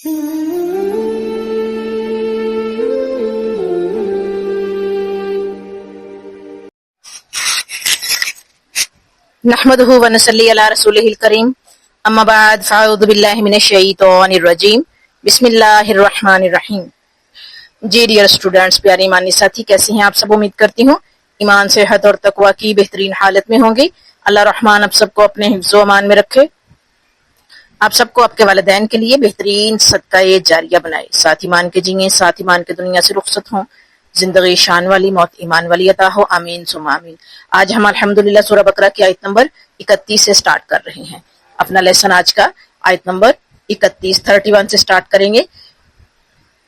نحمده ونصلي على رسوله الكريم اما بعد فاعوذ باللہ من الشیطان الرجیم بسم اللہ الرحمن الرحیم۔ جی ڈیئر اسٹوڈنٹس، پیارے ایمانی ساتھی، کیسے ہیں آپ سب؟ امید کرتی ہوں ایمان، صحت اور تقوی کی بہترین حالت میں ہوں گے۔ اللہ رحمان آپ سب کو اپنے حفظ و امان میں رکھے، آپ سب کو آپ کے والدین کے لیے بہترین صدقہ جاریہ بنائے، ساتھ ایمان کے جئیں، ساتھ ایمان کے دنیا سے رخصت ہوں، زندگی شان والی، موت ایمان والی عطا ہو، آمین ثم آمین۔ آج ہم الحمدللہ سورہ بقرہ کی آیت نمبر 31 سے سٹارٹ کر رہے ہیں اپنا لیسن۔ آج کا آیت نمبر 31 سے سٹارٹ کریں گے۔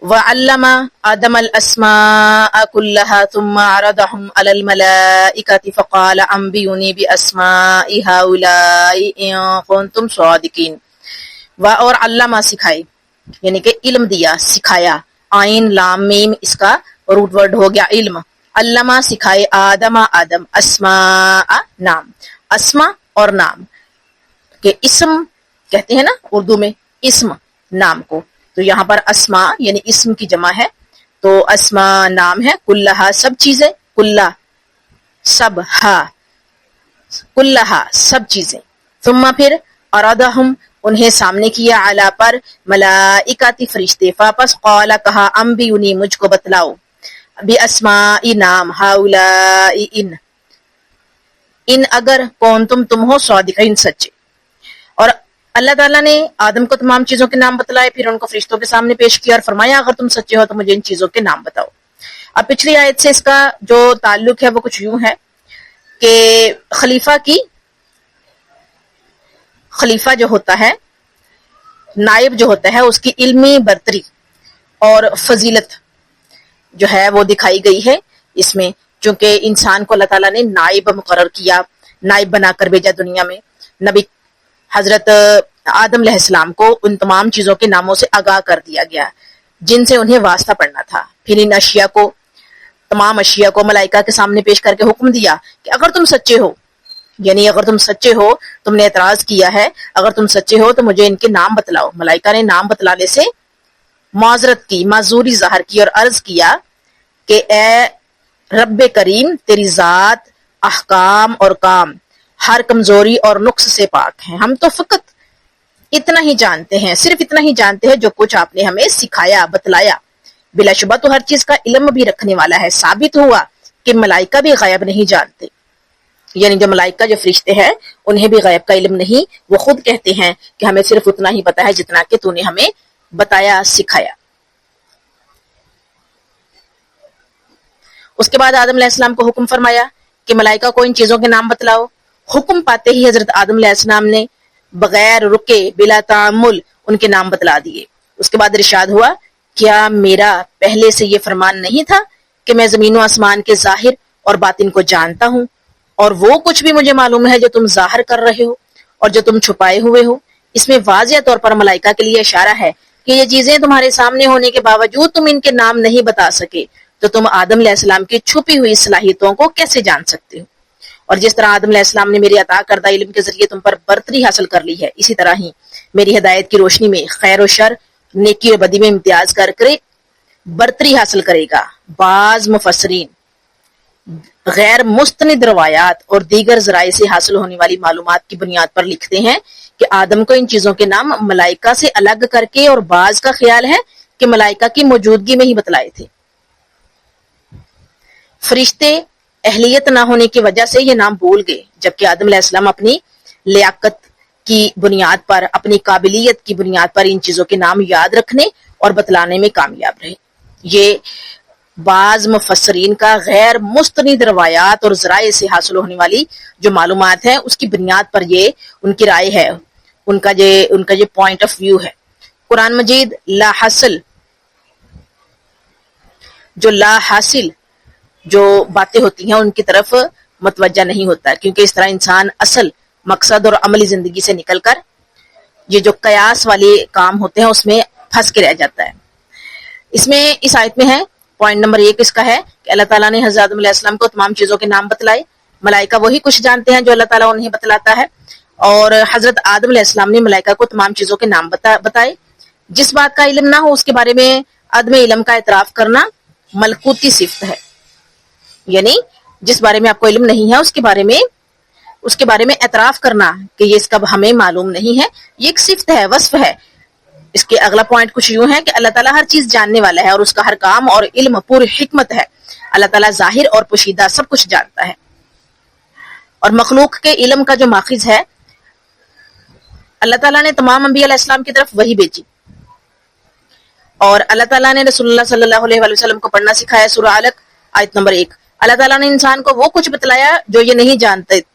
وَعَلَّمَ آدَمَ الْأَسْمَاءَ كُلَّهَا ثُمَّ عَرَضَهُمْ عَلَى الْمَلَائِكَةِ فَقَالَ أَنْبِئُونِي بِأَسْمَاءِ هَؤُلَاءِ إِن كُنتُمْ صَادِقِينَ۔ اور علامہ سکھائے، یعنی کہ علم دیا، سکھایا، آئین لام میم اس کا روٹ ورڈ ہو گیا علم۔ علامہ سکھائے آدم اسماء نام، اسما اور نام کہ اسم کہتے ہیں نا اردو میں، اسم نام کو، تو یہاں پر اسما یعنی اسم کی جمع ہے، تو اسما نام ہے، کلہا سب چیزیں، کلہ سب، ہا کلہا سب چیزیں، ثم پھر ارادہم انہیں سامنے کیا، علا پر، ملائکاتی فرشتے، فاپس قال کہا، انبئونی مجھ کو بتلاؤ، باسماء نام، ہاؤلائی ان اگر کون تم ہو صادقین سچے۔ اور اللہ تعالیٰ نے آدم کو تمام چیزوں کے نام بتلائے، پھر ان کو فرشتوں کے سامنے پیش کیا اور فرمایا اگر تم سچے ہو تو مجھے ان چیزوں کے نام بتاؤ۔ اب پچھلی آیت سے اس کا جو تعلق ہے وہ کچھ یوں ہے کہ خلیفہ جو ہوتا ہے، نائب جو ہوتا ہے، اس کی علمی برتری اور فضیلت جو ہے وہ دکھائی گئی ہے اس میں، چونکہ انسان کو اللہ تعالیٰ نے نائب مقرر کیا، نائب بنا کر بھیجا دنیا میں۔ نبی حضرت آدم علیہ السلام کو ان تمام چیزوں کے ناموں سے آگاہ کر دیا گیا جن سے انہیں واسطہ پڑنا تھا، پھر ان اشیاء کو، تمام اشیاء کو ملائکہ کے سامنے پیش کر کے حکم دیا کہ اگر تم سچے ہو، یعنی اگر تم سچے ہو، تم نے اعتراض کیا ہے، اگر تم سچے ہو تو مجھے ان کے نام بتلاؤ۔ ملائکہ نے نام بتلانے سے معذرت کی، معذوری ظاہر کی اور عرض کیا کہ اے رب کریم، تیری ذات، احکام اور کام ہر کمزوری اور نقص سے پاک ہیں، ہم تو فقط اتنا ہی جانتے ہیں، صرف اتنا ہی جانتے ہیں جو کچھ آپ نے ہمیں سکھایا، بتلایا۔ بلا شبہ تو ہر چیز کا علم بھی رکھنے والا ہے۔ ثابت ہوا کہ ملائکہ بھی غیب نہیں جانتے، یعنی جو ملائکہ، جو فرشتے ہیں، انہیں بھی غیب کا علم نہیں، وہ خود کہتے ہیں کہ ہمیں صرف اتنا ہی پتا ہے جتنا کہ تو نے ہمیں بتایا، سکھایا۔ اس کے بعد آدم علیہ السلام کو حکم فرمایا کہ ملائکہ کو ان چیزوں کے نام بتلاؤ۔ حکم پاتے ہی حضرت آدم علیہ السلام نے بغیر رکے، بلا تعمل ان کے نام بتلا دیے۔ اس کے بعد ارشاد ہوا، کیا میرا پہلے سے یہ فرمان نہیں تھا کہ میں زمین و آسمان کے ظاہر اور باطن کو جانتا ہوں، اور وہ کچھ بھی مجھے معلوم ہے جو تم ظاہر کر رہے ہو اور جو تم چھپائے ہوئے ہو۔ اس میں واضح طور پر ملائکہ کے لیے اشارہ ہے کہ یہ چیزیں تمہارے سامنے ہونے کے باوجود تم ان کے نام نہیں بتا سکے، تو تم آدم علیہ السلام کی چھپی ہوئی صلاحیتوں کو کیسے جان سکتے ہو؟ اور جس طرح آدم علیہ السلام نے میری عطا کردہ علم کے ذریعے تم پر برتری حاصل کر لی ہے، اسی طرح ہی میری ہدایت کی روشنی میں خیر و شر، نیکی و بدی میں امتیاز کر کے برتری حاصل کرے گا۔ بعض مفسرین غیر مستند روایات اور دیگر ذرائع سے حاصل ہونے والی معلومات کی بنیاد پر لکھتے ہیں کہ آدم کو ان چیزوں کے نام ملائکہ سے الگ کر کے، اور بعض کا خیال ہے کہ ملائکہ کی موجودگی میں ہی بتلائے تھے۔ فرشتے اہلیت نہ ہونے کی وجہ سے یہ نام بھول گئے، جبکہ آدم علیہ السلام اپنی لیاقت کی بنیاد پر، اپنی قابلیت کی بنیاد پر ان چیزوں کے نام یاد رکھنے اور بتلانے میں کامیاب رہے۔ یہ بعض مفسرین کا غیر مستند روایات اور ذرائع سے حاصل ہونے والی جو معلومات ہیں اس کی بنیاد پر یہ ان کی رائے ہے، ان کا یہ پوائنٹ آف ویو ہے۔ قرآن مجید لا حاصل جو باتیں ہوتی ہیں ان کی طرف متوجہ نہیں ہوتا، کیونکہ اس طرح انسان اصل مقصد اور عملی زندگی سے نکل کر یہ جو قیاس والے کام ہوتے ہیں اس میں پھنس کے رہ جاتا ہے۔ اس میں اس آیت میں ہے، پوائنٹ نمبر 1 اس کا ہے کہ اللہ تعالیٰ نے حضرت آدم علیہ السلام کو تمام چیزوں کے نام بتلائے۔ ملائکہ وہی کچھ جانتے ہیں جو اللہ تعالیٰ انہیں بتلاتا ہے، اور حضرت آدم علیہ السلام نے ملائکہ کو تمام چیزوں کے نام بتائے۔ جس بات کا علم نہ ہو اس کے بارے میں عدم علم کا اعتراف کرنا ملکوتی صفت ہے، یعنی جس بارے میں آپ کو علم نہیں ہے اس کے بارے میں اعتراف کرنا کہ یہ اس کا ہمیں معلوم نہیں ہے، یہ ایک صفت ہے، وصف ہے۔ اس کے اگلا پوائنٹ کچھ یوں ہے کہ اللہ تعالیٰ ہر چیز جاننے والا ہے اور اس کا ہر کام اور علم پوری حکمت ہے۔ اللہ تعالیٰ ظاہر اور پوشیدہ سب کچھ جانتا ہے، اور مخلوق کے علم کا جو ماخذ ہے، اللہ تعالیٰ نے تمام انبیاء علیہ السلام کی طرف وحی بھیجی، اور اللہ تعالیٰ نے رسول اللہ صلی اللہ علیہ وآلہ وسلم کو پڑھنا سکھایا۔ سورہ علق آیت نمبر 1۔ اللہ تعالیٰ نے انسان کو وہ کچھ بتلایا جو یہ نہیں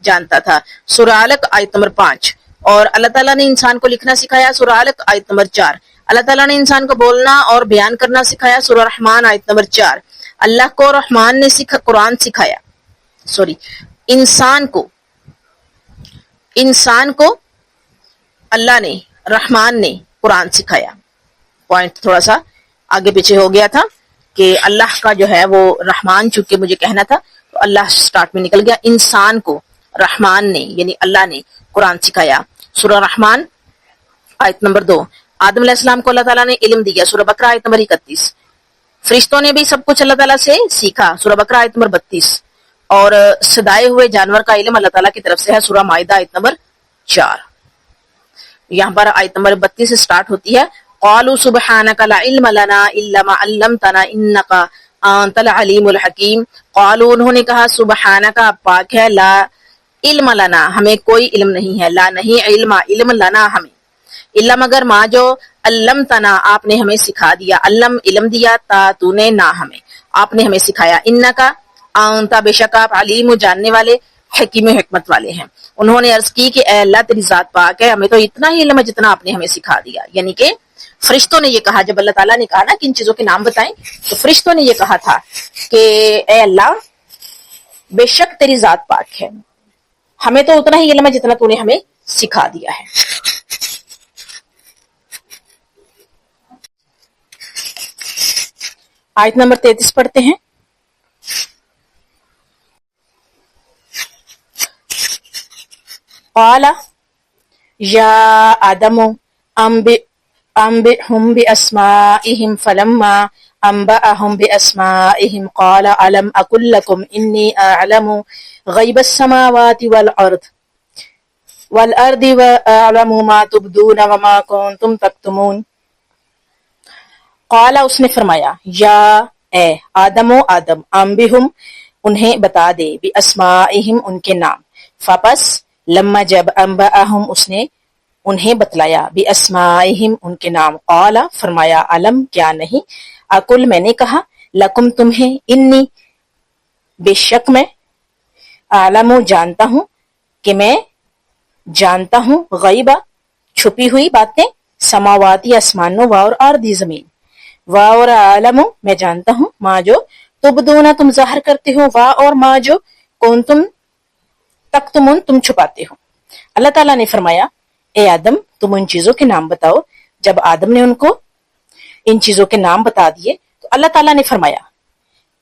جانتا تھا، سورہ علق آیت نمبر 5۔ اور اللہ تعالیٰ نے انسان کو لکھنا سکھایا، سورہ علق آیت نمبر 4۔ اللہ تعالیٰ نے انسان کو بولنا اور بیان کرنا سکھایا، سورہ رحمان آیت نمبر 4۔ اللہ کو رحمان نے قرآن سکھایا، انسان کو اللہ نے، رحمان نے قرآن سکھایا۔ پوائنٹ تھوڑا سا آگے پیچھے ہو گیا تھا کہ اللہ کا جو ہے وہ رحمان، چونکہ مجھے کہنا تھا تو اللہ سٹارٹ میں نکل گیا۔ انسان کو رحمان نے یعنی اللہ نے قرآن سکھایا، سورہ رحمان آیت نمبر 2۔ آدم علیہ السلام کو اللہ تعالیٰ نے علم دیا، سورہ بقرہ آیت نمبر 31۔ فرشتوں نے بھی سب کچھ اللہ تعالیٰ سے سیکھا، سورہ بقرہ آیت نمبر 32۔ اور صدائے ہوئے جانور کا علم اللہ تعالیٰ کی طرف سے ہے، سورہ مائدہ آیت نمبر 4۔ یہاں پر آیت نمبر 32 سے سٹارٹ ہوتی ہے، قالوا سبحانک لا علم لنا الا ما علمتنا انک انت العلیم الحکیم۔ قالوا انہوں نے کہا، سبحانک پاک ہے، لا علم لنا ہمیں کوئی علم نہیں ہے، لا نہیں، علم لنا ہمیں، الا مگر ما جو علمتنا آپ نے ہمیں سکھا دیا، علم دیا، تا تو نے، نہ ہمیں، آپ نے ہمیں سکھایا، انک انت بے شک آپ، علیم جاننے والے، حکیم حکمت والے ہیں۔ انہوں نے عرض کی کہ اے اللہ تیری ذات پاک ہے، ہمیں تو اتنا ہی علم ہے جتنا آپ نے ہمیں سکھا دیا۔ یعنی کہ فرشتوں نے یہ کہا، جب اللہ تعالیٰ نے کہا نا کہ ان چیزوں کے نام بتائیں، تو فرشتوں نے یہ کہا تھا کہ اے اللہ بے شک تیری ذات پاک ہے، ہمیں تو اتنا ہی علم ہے جتنا تو نے ہمیں سکھا دیا ہے۔ آیت نمبر 33 پڑھتے ہیں۔ قال یا آدم انبئهم بأسمائهم فلما انبأهم بأسمائهم قال ألم أقل لكم إني أعلم غيب السماوات والأرض وأعلم ما تبدون وما كنتم تكتمون۔ قال اس نے فرمایا، یا اے آدم انبئهم انہیں بتا دے، بأسمائهم ان کے نام، فپس لما جب انبأهم اس نے انہیں بتلایا، باسمائہم ان کے نام، قال فرمایا، علم کیا نہیں، اقل میں نے کہا، لکم تمہیں، انی بے شک میں، اعلم جانتا ہوں، کہ میں جانتا ہوں، غیبہ چھپی ہوئی باتیں، سماواتی آسمانوں، اور ارضی زمین، اور عالم میں جانتا ہوں، ما جو تبدون تم ظاہر کرتے ہو، اور ما جو کنتم تکتمون تم چھپاتے ہو۔ اللہ تعالیٰ نے فرمایا، اے آدم تم ان چیزوں کے نام بتاؤ۔ جب آدم نے ان کو ان چیزوں کے نام بتا دیے تو اللہ تعالیٰ نے فرمایا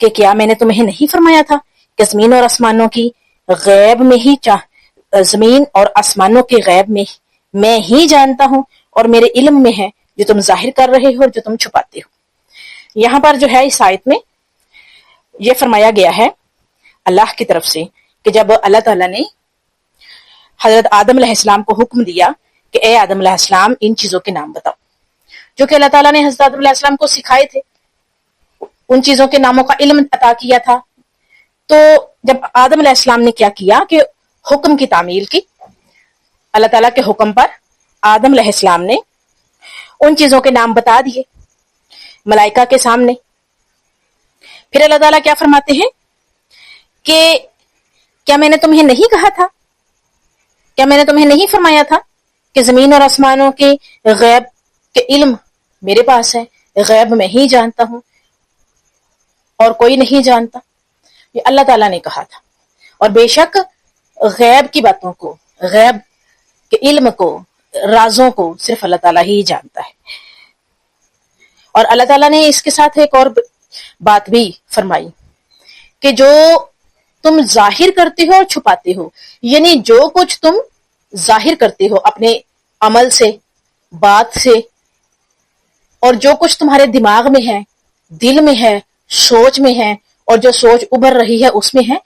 کہ کیا میں نے تمہیں نہیں فرمایا تھا کہ زمین اور آسمانوں کی غیب میں ہی زمین اور آسمانوں کے غیب میں ہی جانتا ہوں، اور میرے علم میں ہے جو تم ظاہر کر رہے ہو اور جو تم چھپاتے ہو۔ یہاں پر جو ہے اس آیت میں یہ فرمایا گیا ہے اللہ کی طرف سے کہ جب اللہ تعالیٰ نے حضرت آدم علیہ السلام کو حکم دیا کہ اے آدم علیہ السلام ان چیزوں کے نام بتاؤ، جو کہ اللہ تعالیٰ نے حضرت آدم علیہ السلام کو سکھائے تھے، ان چیزوں کے ناموں کا علم عطا کیا تھا۔ تو جب آدم علیہ السلام نے کیا کیا کہ حکم کی تعمیل کی، اللہ تعالیٰ کے حکم پر آدم علیہ السلام نے ان چیزوں کے نام بتا دیے ملائکہ کے سامنے۔ پھر اللہ تعالیٰ کیا فرماتے ہیں کہ کیا میں نے تمہیں نہیں کہا تھا، کیا میں نے تمہیں نہیں فرمایا تھا کہ زمین اور آسمانوں کے غیب کے علم میرے پاس ہے، غیب میں ہی جانتا ہوں اور کوئی نہیں جانتا۔ یہ اللہ تعالیٰ نے کہا تھا، اور بے شک غیب کی باتوں کو، غیب کے علم کو، رازوں کو صرف اللہ تعالیٰ ہی جانتا ہے۔ اور اللہ تعالیٰ نے اس کے ساتھ ایک اور بات بھی فرمائی کہ جو تم ظاہر کرتے ہو اور چھپاتے ہو، یعنی جو کچھ تم ظاہر کرتے ہو اپنے عمل سے، بات سے، اور جو کچھ تمہارے دماغ میں ہے، دل میں ہے، سوچ میں ہے، اور جو سوچ ابھر رہی ہے اس میں ہے،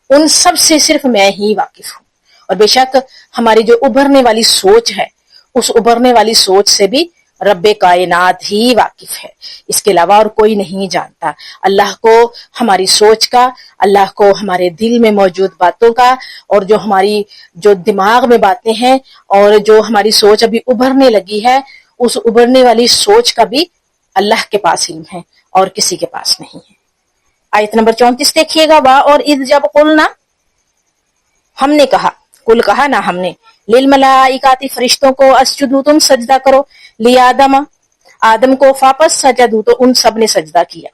ان سب سے صرف میں ہی واقف ہوں۔ اور بے شک ہماری جو ابھرنے والی سوچ ہے، اس ابھرنے والی سوچ سے بھی رب کائنات ہی واقف ہے، اس کے علاوہ اور کوئی نہیں جانتا۔ اللہ کو ہماری سوچ کا، اللہ کو ہمارے دل میں موجود باتوں کا، اور جو دماغ میں باتیں ہیں اور جو ہماری سوچ ابھی ابھرنے لگی ہے، اس ابھرنے والی سوچ کا بھی اللہ کے پاس علم ہے اور کسی کے پاس نہیں ہے۔ آیت نمبر 34 دیکھیے گا، وا اور اذ جب قلنا، ہم نے کہا، کل کہا نا ہم نے، للملائکات فرشتوں کو، اسجدو تم سجدہ کرو، لیادم آدم کو، فاپس سجدو تو ان سب نے سجدہ کیا،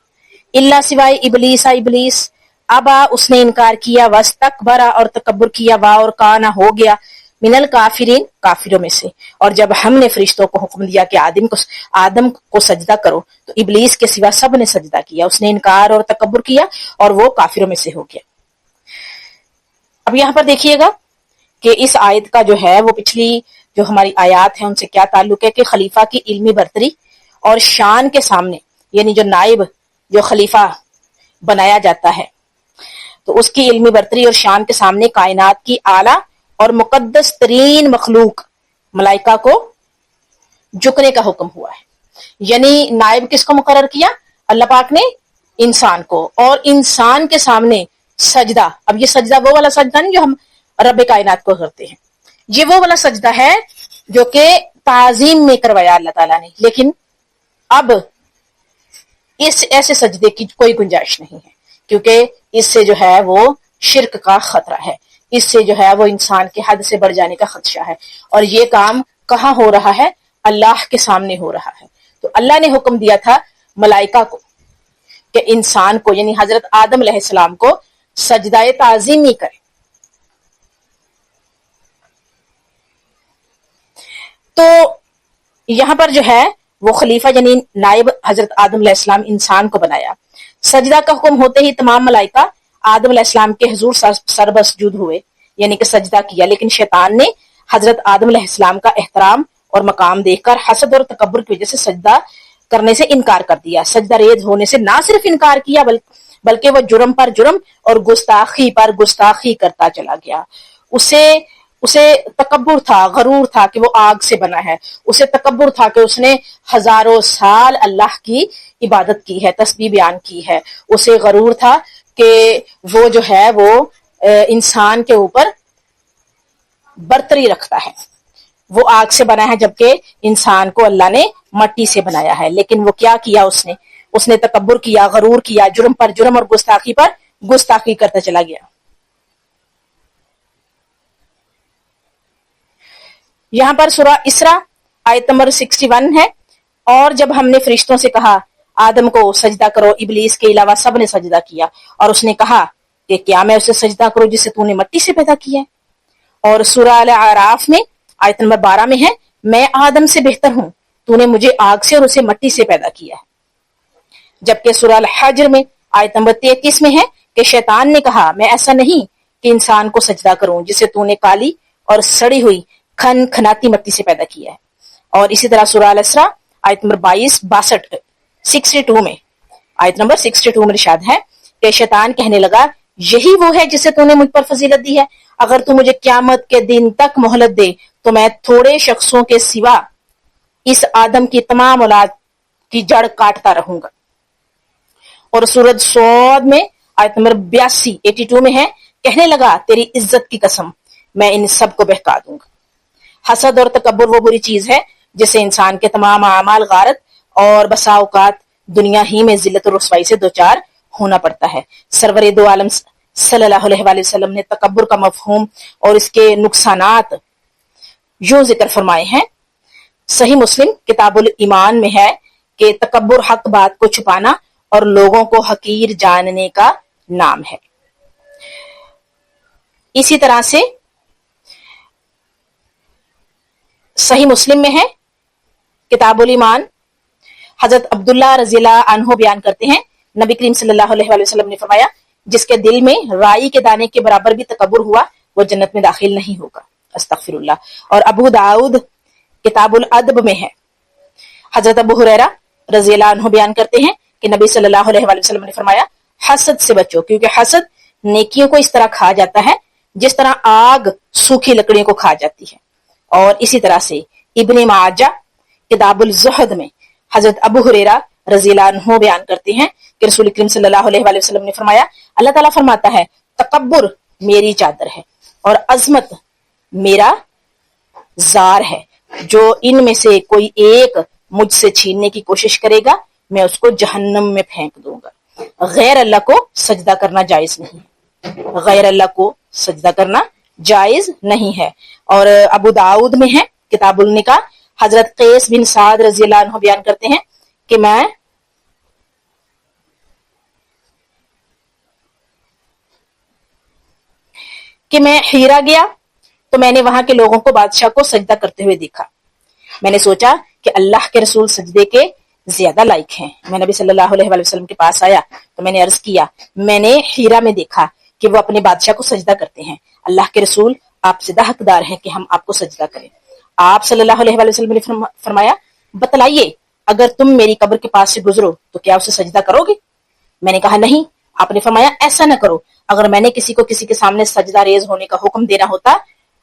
اللہ سوائے ابلیس ابلیس، ابا اس نے انکار کیا، واستکبر اور تکبر کیا، وا اور کانا ہو گیا، من الکافرین کافروں میں سے۔ اور جب ہم نے فرشتوں کو حکم دیا کہ آدم کو سجدہ کرو تو ابلیس کے سوا سب نے سجدہ کیا، اس نے انکار اور تکبر کیا اور وہ کافروں میں سے ہو گیا۔ اب یہاں پر دیکھیے گا کہ اس آیت کا جو ہے وہ پچھلی جو ہماری آیات ہیں ان سے کیا تعلق ہے، کہ خلیفہ کی علمی برتری اور شان کے سامنے، یعنی جو نائب جو خلیفہ بنایا جاتا ہے تو اس کی علمی برتری اور شان کے سامنے کائنات کی اعلیٰ اور مقدس ترین مخلوق ملائکہ کو جھکنے کا حکم ہوا ہے۔ یعنی نائب کس کو مقرر کیا؟ اللہ پاک نے انسان کو، اور انسان کے سامنے سجدہ۔ اب یہ سجدہ وہ والا سجدہ نہیں جو ہم رب کائنات کو کرتے ہیں، یہ وہ والا سجدہ ہے جو کہ تعظیم میں کروایا اللہ تعالیٰ نے، لیکن اب اس ایسے سجدے کی کوئی گنجائش نہیں ہے، کیونکہ اس سے جو ہے وہ شرک کا خطرہ ہے، اس سے جو ہے وہ انسان کے حد سے بڑھ جانے کا خدشہ ہے، اور یہ کام کہاں ہو رہا ہے؟ اللہ کے سامنے ہو رہا ہے۔ تو اللہ نے حکم دیا تھا ملائکہ کو کہ انسان کو، یعنی حضرت آدم علیہ السلام کو سجدہ تعظیمی کرے۔ تو یہاں پر جو ہے وہ خلیفہ یعنی نائب حضرت آدم علیہ السلام انسان کو بنایا۔ سجدہ کا حکم ہوتے ہی تمام ملائکہ آدم علیہ السلام کے حضور سربسجود ہوئے، یعنی کہ سجدہ کیا، لیکن شیطان نے حضرت آدم علیہ السلام کا احترام اور مقام دیکھ کر حسد اور تکبر کی وجہ سے سجدہ کرنے سے انکار کر دیا۔ سجدہ ریز ہونے سے نہ صرف انکار کیا بلکہ وہ جرم پر جرم اور گستاخی پر گستاخی کرتا چلا گیا۔ اسے تکبر تھا، غرور تھا کہ وہ آگ سے بنا ہے، اسے تکبر تھا کہ اس نے ہزاروں سال اللہ کی عبادت کی ہے، تسبیح بیان کی ہے، اسے غرور تھا کہ وہ جو ہے وہ انسان کے اوپر برتری رکھتا ہے، وہ آگ سے بنا ہے جبکہ انسان کو اللہ نے مٹی سے بنایا ہے۔ لیکن وہ کیا کیا؟ اس نے تکبر کیا، غرور کیا، جرم پر جرم اور گستاخی پر گستاخی کرتا چلا گیا۔ یہاں پر سورہ اسراء آیت نمبر 61 ہے، اور جب ہم نے فرشتوں سے کہا آدم کو سجدہ کرو، ابلیس کے علاوہ سب نے سجدہ کیا، اور اس نے کہا کہ کیا میں اسے سجدہ کروں جسے تو نے مٹی سے پیدا کیا ہے۔ اور سورہ الاعراف میں آیت نمبر 12 میں ہے، میں آدم سے بہتر ہوں، تو نے مجھے آگ سے اور اسے مٹی سے پیدا کیا ہے۔ جبکہ سورہ الحجر میں آیت نمبر 33 میں ہے کہ شیطان نے کہا میں ایسا نہیں کہ انسان کو سجدہ کروں جسے تو نے کالی اور سڑی ہوئی کھناتی مٹی سے پیدا کیا ہے۔ اور اسی طرح سورہ الاسراء آیت نمبر 62 میں آیت نمبر 62 میں ارشاد ہے کہ شیطان کہنے لگا یہی وہ ہے جسے تو نے مجھ پر فضیلت دی ہے، اگر تو مجھے قیامت کے دن تک مہلت دے تو میں تھوڑے شخصوں کے سوا اس آدم کی تمام اولاد کی جڑ کاٹتا رہوں گا۔ اور سورۃ صاد میں آیت نمبر 82 میں ہے، کہنے لگا تیری عزت کی قسم میں ان سب کو بہکا دوں گا۔ حسد اور تکبر وہ بری چیز ہے جسے انسان کے تمام اعمال غارت اور بسا اوقات دنیا ہی میں ذلت اور رسوائی سے دوچار ہونا پڑتا ہے۔ سرور دو عالم صلی اللہ علیہ وآلہ وسلم نے تکبر کا مفہوم اور اس کے نقصانات یوں ذکر فرمائے ہیں۔ صحیح مسلم کتاب الایمان میں ہے کہ تکبر حق بات کو چھپانا اور لوگوں کو حقیر جاننے کا نام ہے۔ اسی طرح سے صحیح مسلم میں ہے کتاب الایمان، حضرت عبداللہ رضی اللہ عنہ بیان کرتے ہیں نبی کریم صلی اللہ علیہ وآلہ وسلم نے فرمایا جس کے دل میں رائی کے دانے کے برابر بھی تکبر ہوا وہ جنت میں داخل نہیں ہوگا۔ استغفر اللہ۔ اور ابو داؤد کتاب الادب میں ہے حضرت ابو ہریرہ رضی اللہ عنہ بیان کرتے ہیں کہ نبی صلی اللہ علیہ وآلہ وسلم نے فرمایا حسد سے بچو، کیونکہ حسد نیکیوں کو اس طرح کھا جاتا ہے جس طرح آگ سوکھی لکڑیوں کو کھا جاتی ہے۔ اور اسی طرح سے ابن ماجہ کتاب الزہد میں حضرت ابو ہریرہ رضی اللہ عنہ بیان کرتے ہیں کہ رسول کریم صلی اللہ علیہ وآلہ وسلم نے فرمایا اللہ تعالیٰ فرماتا ہے تکبر میری چادر ہے اور عظمت میرا زار ہے، جو ان میں سے کوئی ایک مجھ سے چھیننے کی کوشش کرے گا میں اس کو جہنم میں پھینک دوں گا۔ غیر اللہ کو سجدہ کرنا جائز نہیں ہے، غیر اللہ کو سجدہ کرنا جائز نہیں ہے۔ اور ابو داؤد میں ہے کتاب النکاح، حضرت قیس بن سعد رضی اللہ عنہ بیان کرتے ہیں کہ میں ہیرا گیا تو میں نے وہاں کے لوگوں کو بادشاہ کو سجدہ کرتے ہوئے دیکھا۔ میں نے سوچا کہ اللہ کے رسول سجدے کے زیادہ لائق ہیں۔ میں نبی صلی اللہ علیہ وآلہ وسلم کے پاس آیا تو میں نے عرض کیا میں نے ہیرا میں دیکھا کہ وہ اپنے بادشاہ کو سجدہ کرتے ہیں، اللہ کے رسول آپ زیادہ حقدار ہیں کہ ہم آپ کو سجدہ کریں۔ آپ صلی اللہ علیہ وآلہ وسلم نے فرمایا بتلائیے اگر تم میری قبر کے پاس سے گزرو تو کیا اسے سجدہ کرو گے؟ میں نے کہا نہیں۔ آپ نے فرمایا ایسا نہ کرو، اگر میں نے کسی کو کسی کے سامنے سجدہ ریز ہونے کا حکم دینا ہوتا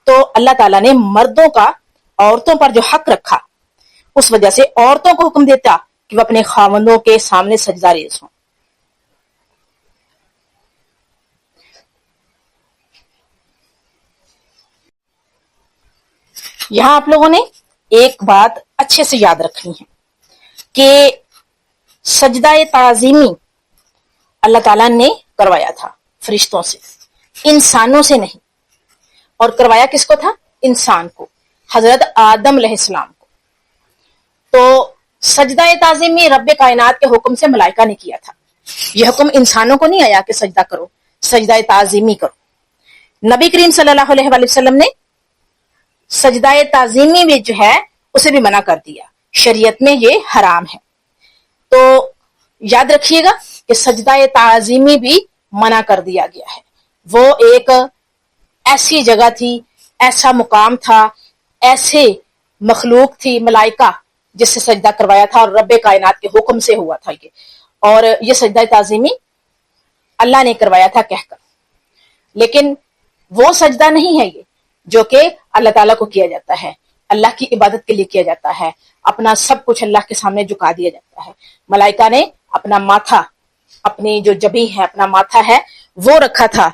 تو اللہ تعالیٰ نے مردوں کا عورتوں پر جو حق رکھا اس وجہ سے عورتوں کو حکم دیتا کہ وہ اپنے خاوندوں کے سامنے سجدہ ریز ہوں۔ یہاں آپ لوگوں نے ایک بات اچھے سے یاد رکھنی ہے کہ سجدہ تعظیمی اللہ تعالیٰ نے کروایا تھا فرشتوں سے، انسانوں سے نہیں۔ اور کروایا کس کو تھا؟ انسان کو، حضرت آدم علیہ السلام کو۔ تو سجدہ تعظیمی رب کائنات کے حکم سے ملائکہ نے کیا تھا، یہ حکم انسانوں کو نہیں آیا کہ سجدہ کرو، سجدہ تعظیمی کرو۔ نبی کریم صلی اللہ علیہ وآلہ وسلم نے سجدہ تعظیمی میں جو ہے اسے بھی منع کر دیا، شریعت میں یہ حرام ہے۔ تو یاد رکھیے گا کہ سجدہ تعظیمی بھی منع کر دیا گیا ہے۔ وہ ایک ایسی جگہ تھی، ایسا مقام تھا، ایسے مخلوق تھی ملائکہ جس سے سجدہ کروایا تھا اور رب کائنات کے حکم سے ہوا تھا یہ، اور یہ سجدہ تعظیمی اللہ نے کروایا تھا کہہ کر۔ لیکن وہ سجدہ نہیں ہے یہ جو کہ اللہ تعالیٰ کو کیا جاتا ہے، اللہ کی عبادت کے لیے کیا جاتا ہے، اپنا سب کچھ اللہ کے سامنے جھکا دیا جاتا ہے۔ ملائکہ نے اپنا ماتھا، اپنی جو جبیں ہے، اپنا ماتھا ہے وہ رکھا تھا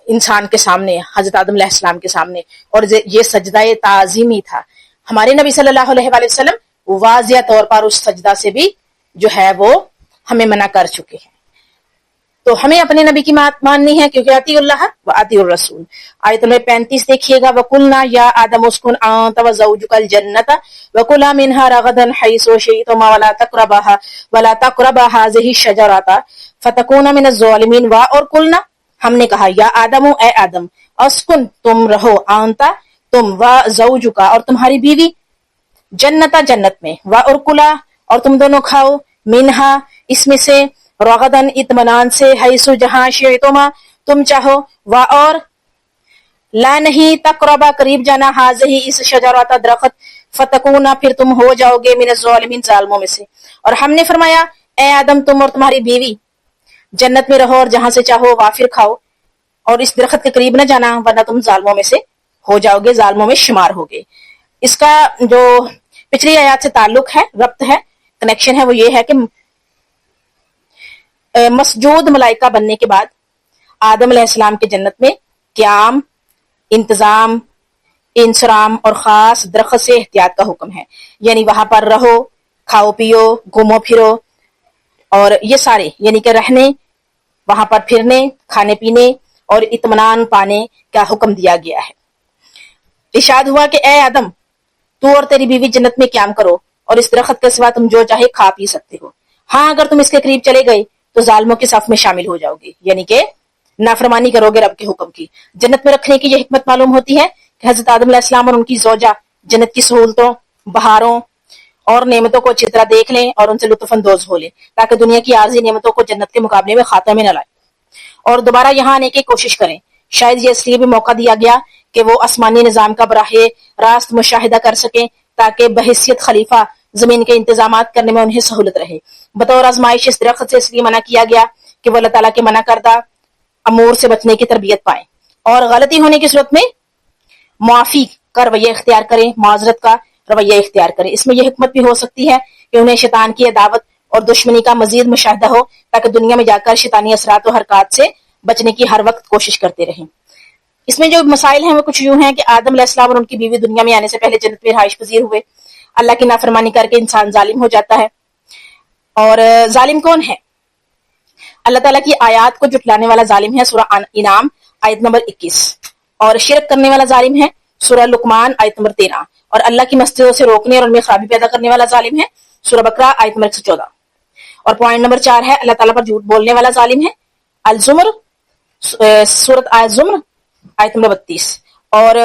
انسان کے سامنے، حضرت آدم علیہ السلام کے سامنے، اور یہ سجدہ تعظیمی تھا۔ ہمارے نبی صلی اللہ علیہ وآلہ وسلم واضح طور پر اس سجدہ سے بھی جو ہے وہ ہمیں منع کر چکے ہیں۔ تو ہمیں اپنے نبی کی بات ماننی ہے، کیونکہ اطیع اللہ و اطیع الرسول۔ آیت نمبر 35 دیکھیے گا، وَقُلْنَا يَا آدَمُ اسْكُنْ أَنْتَ وَزَوْجُكَ الْجَنَّةَ وَكُلَا مِنْهَا رَغَدًا حَيْثُ شِئْتُمَا وَلَا تَقْرَبَا هَٰذِهِ الشَّجَرَةَ فَتَكُونَا مِنَ الظَّالِمِينَ۔ اور قلنا، ہم نے کہا، یا آدم، اے آدم، اسکن، تم رہو، آنتا، تم، و زوجکا، اور تمہاری بیوی، جنتا، جنت میں، و اور کلا، اور تم دونوں کھاؤ، منہا، اس میں سے، رغدن، اطمینان سے، حیثو، جہاں، شئتما، تم چاہو، و اور، لا نہیں، تقربا، قریب جانا، ہاذہی، اس شجرات، درخت، فتکونا، پھر تم ہو جاؤ گے، من الظالمین، ظالموں میں سے۔ اور ہم نے فرمایا اے آدم، تم اور تمہاری بیوی جنت میں رہو اور جہاں سے چاہو وافر کھاؤ، اور اس درخت کے قریب نہ جانا ورنہ تم ظالموں میں سے ہو جاؤ گے، ظالموں میں شمار ہوگے۔ اس کا جو پچھلی آیات سے تعلق ہے، ربط ہے، کنیکشن ہے، وہ یہ ہے کہ مسجود ملائکہ بننے کے بعد آدم علیہ السلام کے جنت میں قیام، انتظام، انصرام اور خاص درخت سے احتیاط کا حکم ہے، یعنی وہاں پر رہو، کھاؤ پیو، گھومو پھرو، اور یہ سارے یعنی کہ رہنے، وہاں پر پھرنے، کھانے پینے اور اطمینان پانے کا حکم دیا گیا ہے۔ ارشاد ہوا کہ اے آدم، تو اور تیری بیوی جنت میں قیام کرو اور اس درخت کے سوا تم جو چاہے کھا پی سکتے ہو، ہاں اگر تم اس کے قریب چلے گئے تو ظالموں کے صف میں شامل ہو جاؤ گے، یعنی کہ نافرمانی کرو گے رب کے حکم کی۔ جنت میں رکھنے کی یہ حکمت معلوم ہوتی ہے کہ حضرت آدم علیہ السلام اور ان کی زوجہ جنت کی سہولتوں، بہاروں اور نعمتوں کو اچھی طرح دیکھ لیں اور ان سے لطف اندوز ہو لیں، تاکہ دنیا کی عارضی نعمتوں کو جنت کے مقابلے میں خاتمے میں نہ لائیں اور دوبارہ یہاں آنے کی کوشش کریں۔ شاید یہ اس لیے بھی موقع دیا گیا کہ وہ آسمانی نظام کا براہ راست مشاہدہ کر سکیں، تاکہ بحیثیت خلیفہ زمین کے انتظامات کرنے میں انہیں سہولت رہے. بطور آزمائش اس درخت سے اس لیے منع کیا گیا کہ وہ اللہ تعالیٰ کے منع کردہ امور سے بچنے کی تربیت پائیں اور غلطی ہونے کی صورت میں معافی کا رویہ اختیار کریں، معذرت کا رویہ اختیار کریں. اس میں یہ حکمت بھی ہو سکتی ہے کہ انہیں شیطان کی عداوت اور دشمنی کا مزید مشاہدہ ہو تاکہ دنیا میں جا کر شیطانی اثرات و حرکات سے بچنے کی ہر وقت کوشش کرتے رہیں. اس میں جو مسائل ہیں وہ کچھ یوں ہیں کہ آدم علیہ السلام اور ان کی بیوی دنیا میں آنے سے پہلے جنت میں رہائش پذیر ہوئے. اللہ کی نافرمانی کر کے انسان ظالم ہو جاتا ہے. اور ظالم کون ہے؟ اللہ تعالیٰ کی آیات کو جھٹلانے والا ظالم ہے، سورہ انعام آیت نمبر 21. اور شرک کرنے والا ظالم ہے، سورہ لقمان آیت نمبر 13. اور اللہ کی مسجدوں سے روکنے اور ان میں خرابی پیدا کرنے والا ظالم ہے، سورہ بقرہ آیت نمبر 114. اور پوائنٹ نمبر 4 ہے اللہ تعالیٰ پر جھوٹ بولنے والا ظالم ہے، الزمر سورۃ الزمر آیت نمبر 32. اور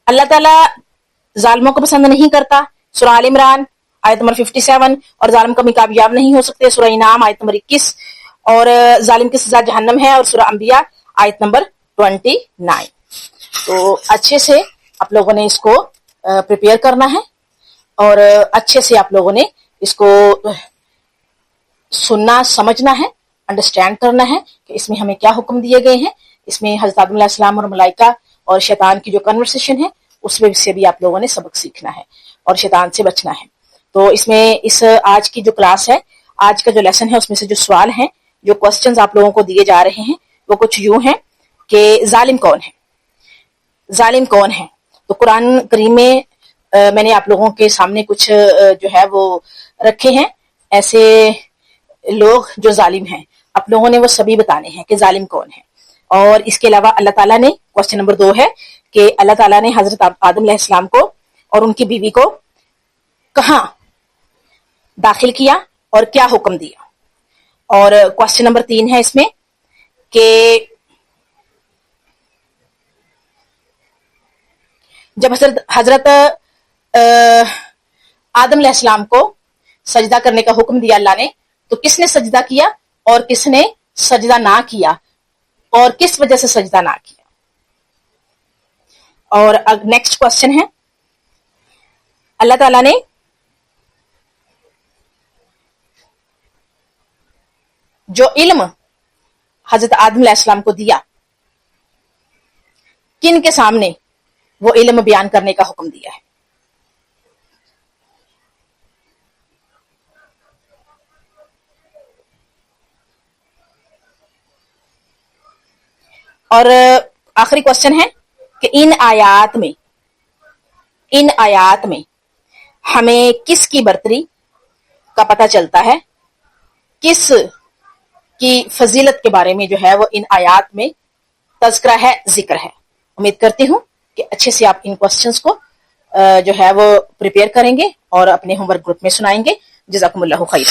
اللہ تعالیٰ ظالموں کو پسند نہیں کرتا، سورہ آل عمران آیت نمبر 57. اور ظالم کبھی کامیاب نہیں ہو سکتے، سورہ انعام آیت نمبر 21. اور ظالم کی سزا جہنم ہے، اور سورہ انبیاء آیت نمبر 29. تو اچھے سے آپ لوگوں نے اس کو پریپیئر کرنا ہے اور اچھے سے آپ لوگوں نے اس کو سننا سمجھنا ہے، انڈرسٹینڈ کرنا ہے کہ اس میں ہمیں کیا حکم دیے گئے ہیں. اس میں حضرت آدم علیہ السلام اور ملائکہ اور شیطان کی جو کنورسیشن ہے اس میں سے بھی آپ لوگوں نے سبق سیکھنا ہے اور شیطان سے بچنا ہے. تو اس میں آج کی جو کلاس ہے، آج کا جو لیسن ہے، اس میں سے جو سوال ہیں، جو کوسچنز آپ لوگوں کو دیے جا رہے ہیں وہ کچھ یوں ہیں کہ ظالم کون ہے؟ ظالم کون ہے؟ تو قرآن کریم میں میں نے آپ لوگوں کے سامنے کچھ جو ہے وہ رکھے ہیں ایسے لوگ جو ظالم ہیں. آپ لوگوں نے وہ سبھی بتانے ہیں کہ ظالم کون ہے. اور اس کے علاوہ اللہ تعالیٰ نے کوسچن نمبر 2 ہے کہ اللہ تعالیٰ نے حضرت آدم علیہ السلام کو اور ان کی بیوی کو کہاں داخل کیا اور کیا حکم دیا. اور کوسچن نمبر 3 ہے اس میں کہ جب حضرت آدم علیہ السلام کو سجدہ کرنے کا حکم دیا اللہ نے تو کس نے سجدہ کیا اور کس نے سجدہ نہ کیا اور کس وجہ سے سجدہ نہ کیا. اور نیکسٹ کوسچن ہے اللہ تعالیٰ نے جو علم حضرت آدم علیہ السلام کو دیا کن کے سامنے وہ علم بیان کرنے کا حکم دیا ہے؟ اور آخری کوسچن ہے کہ ان آیات میں ہمیں کس کی برتری کا پتہ چلتا ہے، کس کی فضیلت کے بارے میں جو ہے وہ ان آیات میں تذکرہ ہے، ذکر ہے. امید کرتی ہوں کہ اچھے سے آپ ان کوسچنز کو جو ہے وہ پریپیئر کریں گے اور اپنے ہوم ورک گروپ میں سنائیں گے. جزاکم اللہ خیر.